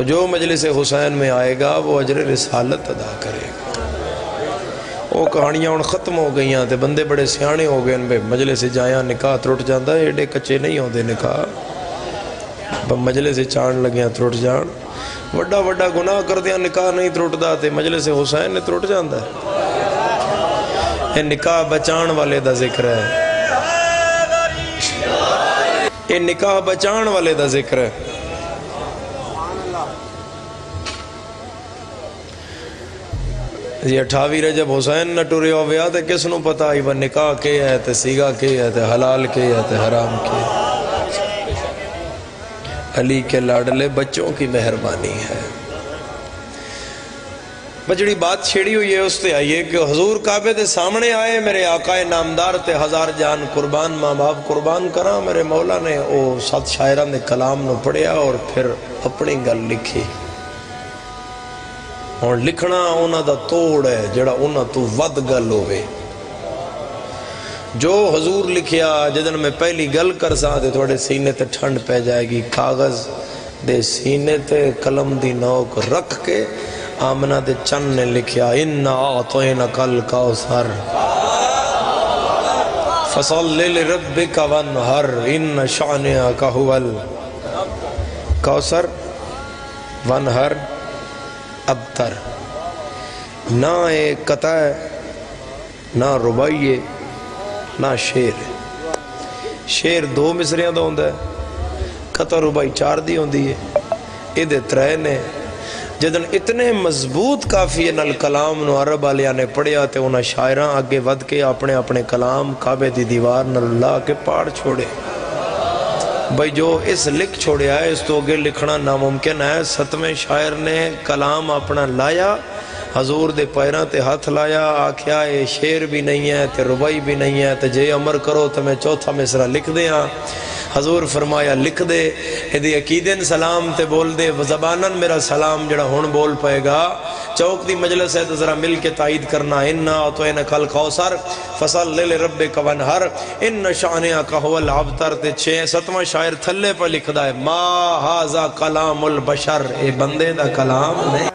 جو مجلس حسین میں آئے گا وہ اجر رسالت ادا کرے گا۔ وہ کہانیاں ان ختم ہو گئیاں تے بندے بڑے سیانے ہو گئے ان میں مجلس جایا نکاح ترٹ جاندہ ہے، ایڈے کچے نہیں ہوندے نکاح مجلس چان لگیاں ترٹ جان، وڈا وڈا گناہ کر دیا نکاح نہیں ترٹ دا تے مجلس حسین نے ترٹ جاندہ ہے۔ یہ نکاح بچان والے دا ذکر ہے، یہ نکاح بچان والے دا ذکر ہے۔ یہ 28 رجب حسین نہ ٹورے ہویا تے کس نو پتا ہی وہ نکاح کے ہے تے سیگا کے ہے تے حلال کے ہے تے حرام کے ہے۔ علی کے لاڈلے بچوں کی مہربانی ہے۔ بجڑی بات چھیڑی ہوئی ہے اس تے آئیے کہ حضور کعبے دے سامنے آئے، میرے آقا نامدار تے ہزار جان قربان، ماں باپ قربان کرا، میرے مولا نے او 7 شاعران دے کلام نو پڑھیا اور پھر اپنی گل لکھی۔ اور لکھنا اونا دا توڑ ہے جڑا اونا تو ود گل ہوئے۔ جو حضور لکھیا جدن میں پہلی گل کر سا دے تھوڑے سینے تے ٹھنڈ پہ جائے گی، کاغذ دے سینے تے قلم دی نوک رکھ کے آمنہ دے چن نے لکھیا اِنَّا أَعْطَيْنَكَ الْكَوْثَرَ فَصَلِّ لِرَبِّكَ وَانْحَرْ إِنَّ شَأْنِكَ هُوَ الْكَوْثَرَ وَانْحَرْ ابتر۔ نہ ایک قطع ہے، نہ ربائی ہے، نہ شیر ہے۔ شیر 2 مصریاں دا ہوندہ ہے، قطع ربائی 4 دی ہوندی ہے، ادھے 3 نے۔ جدن اتنے مضبوط کافی نال کلام نو عرب آلیاں نے پڑھیا تے انہاں شاعراں آگے ود کے اپنے اپنے کلام کعبے دی دیوار نال لا کے پاڑ چھوڑے۔ بھئی جو اس لکھ چھوڑیا ہے اس تو اگے لکھنا ناممکن ہے۔ 7ویں شاعر نے کلام اپنا لایا، حضور دے پیراں تے ہاتھ لایا، آکھیا اے شیر بھی نہیں ہے تے ربائی بھی نہیں ہے تے جے امر کرو تو میں 4تھا مصرع لکھ دے ہاں۔ حضور فرمایا لکھ دے، ایدی عقیدن سلام تے بول دے، زبانن میرا سلام جڑا ہون بول پائے گا۔ چوک دی مجلس ہے تو ذرا مل کے تائید کرنا اِنَّا أَعْطَيْنَكَ الْكَوْثَرَ فَصَلِّ لِرَبِّكَ وَانْحَرْ إِنَّ شَأْنِكَ هُوَ الْأَبْتَرُ تے 7واں شاعر تھلے پر لکھ دا ہے ما هَذَا کلام البشر، اے بندے دا کلام نہیں۔